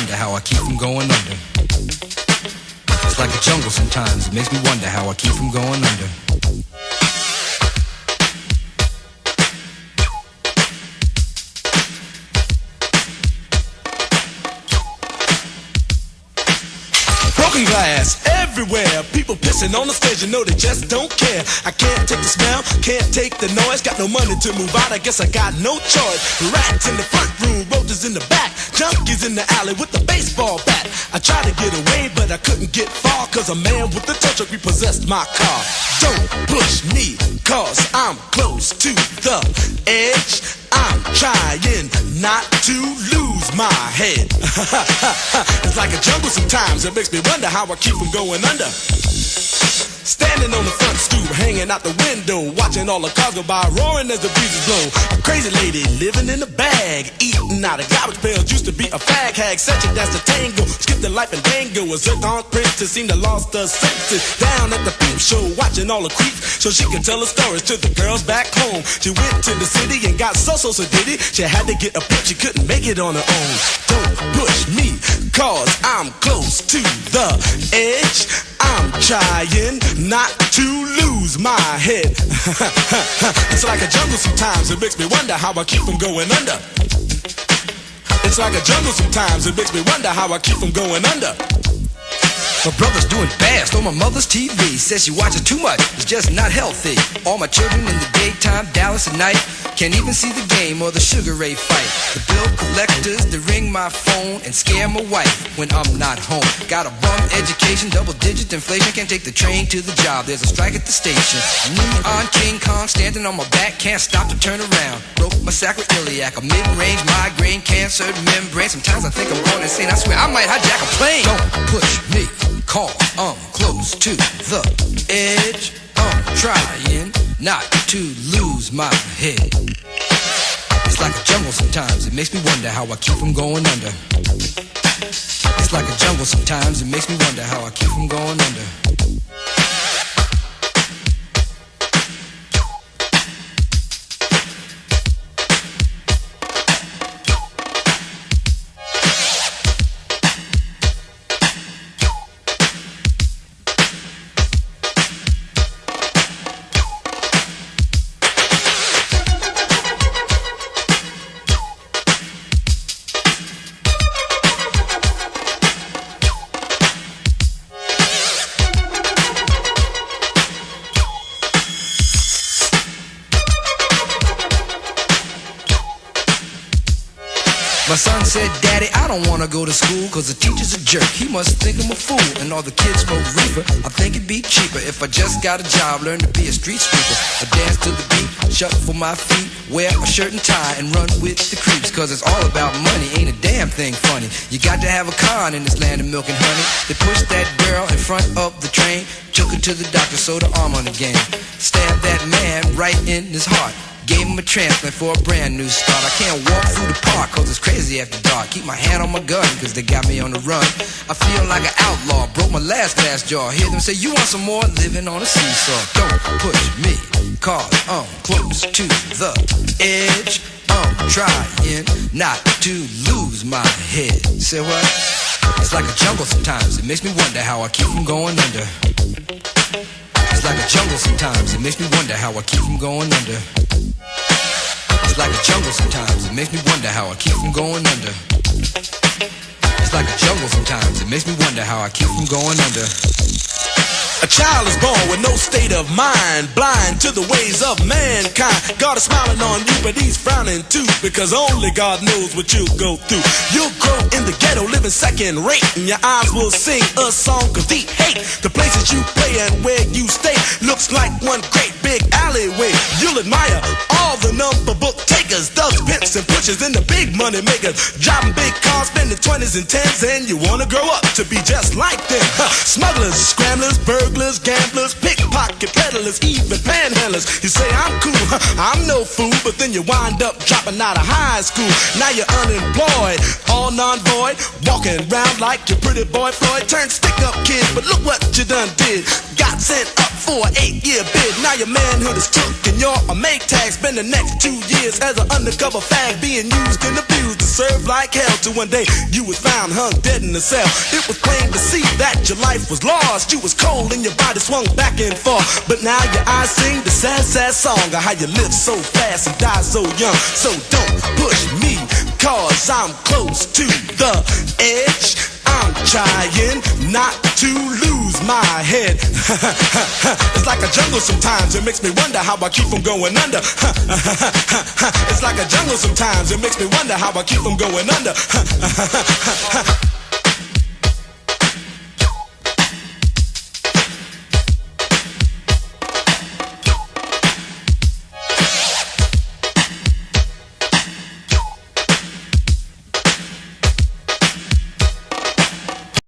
wonder how I keep from going under. It's like a jungle sometimes, it makes me wonder how I keep from going under. Broken glass everywhere, people pissing on the stage, you know they just don't care. I can't take the smell, can't take the noise, got no money to move out, I guess I got no choice. Rats in the front room, roaches in the back, junkies in the alley with the baseball bat. I tried to get away, but I couldn't get far, cause a man with a tow truck repossessed my car. Don't push me, cause I'm close to the edge. I'm trying not to lose my head. It's like a jungle sometimes, it makes me wonder how I keep from going under. Standing on the front stoop, hanging out the window, watching all the cars go by, roaring as the breezes blow. A crazy lady living in a bag, eating out of garbage pails, used to be a fag hag, such a dance to tango, skipped the life and dango, a zircon princess seemed to lost her senses. Down at the peep show, watching all the creeps, so she could tell her stories to the girls back home. She went to the city and got so did it, she had to get a pimp, she couldn't make it on her own. Don't push me, cause I'm close to the edge. I'm trying not to lose my head. It's like a jungle sometimes, it makes me wonder how I keep from going under. It's like a jungle sometimes, it makes me wonder how I keep from going under. My brother's doing fast on my mother's TV. Says she watches too much, it's just not healthy. All my children in the daytime, Dallas at night. Can't even see the game or the Sugar Ray fight. The bill collectors, they ring my phone and scare my wife when I'm not home. Got a bum education, double-digit inflation. Can't take the train to the job, there's a strike at the station. Me on King Kong, standing on my back, can't stop to turn around. Broke my sacroiliac, a mid-range migraine, cancer membrane. Sometimes I think I'm going insane, I swear I might hijack a plane. Don't push me, cause I'm close to the edge. I'm trying not to lose my head. It's like a jungle sometimes, it makes me wonder how I keep from going under. It's like a jungle sometimes, it makes me wonder how I keep from going under. My son said, Daddy, I don't wanna go to school, cause the teacher's a jerk. He must think I'm a fool, and all the kids smoke reefer. I think it'd be cheaper if I just got a job, learn to be a street sweeper. I dance to the beat, shuffle my feet, wear a shirt and tie, and run with the creeps. Cause it's all about money, ain't a damn thing funny. You got to have a con in this land of milk and honey. They pushed that girl in front of the train, took her to the doctor, sewed her arm on the game. Stabbed that man right in his heart, gave him a transplant for a brand new start. I can't walk through the park cause it's crazy after dark. Keep my hand on my gun cause they got me on the run. I feel like an outlaw, broke my last glass jaw. Hear them say, you want some more? Living on a seesaw. Don't push me cause I'm close to the edge. I'm trying not to lose my head. Say what? It's like a jungle sometimes, it makes me wonder how I keep from going under. It's like a jungle sometimes, it makes me wonder how I keep from going under. It's like a jungle sometimes, it makes me wonder how I keep from going under. It's like a jungle sometimes, it makes me wonder how I keep from going under. A child is born with no state of mind, blind to the ways of mankind. God is smiling on you, but he's frowning too, because only God knows what you'll go through. You'll grow in the ghetto, living second rate, and your eyes will sing a song of deep hate. The places you play and where you stay looks like one great big alleyway. You'll admire all the number book takers, thugs, pimps, and pushers, and the big money makers, driving big cars, spending 20s and 10s, and you wanna grow up to be just like them. Smugglers, scramblers, burglars, gamblers, pickpocket peddlers, even panhandlers. You say I'm cool, I'm no fool, but then you wind up dropping out of high school. Now you're unemployed, all non-void, walking around like your pretty boy Floyd. Turned stick-up kid, but look what you done did. Got sent up for an 8-year bid. Now your manhood is took and you're a make tag. Spend the next 2 years as an undercover fag, being used and abused. served like hell till one day you was found hung dead in a cell. It was plain to see that your life was lost. You was cold and your body swung back and forth. But now your eyes sing the sad, sad song of how you live so fast and die so young. So don't push me, cause I'm close to the edge. I'm trying not to lose my head. It's like a jungle sometimes, it makes me wonder how I keep from going under. It's like a jungle sometimes, it makes me wonder how I keep from going under.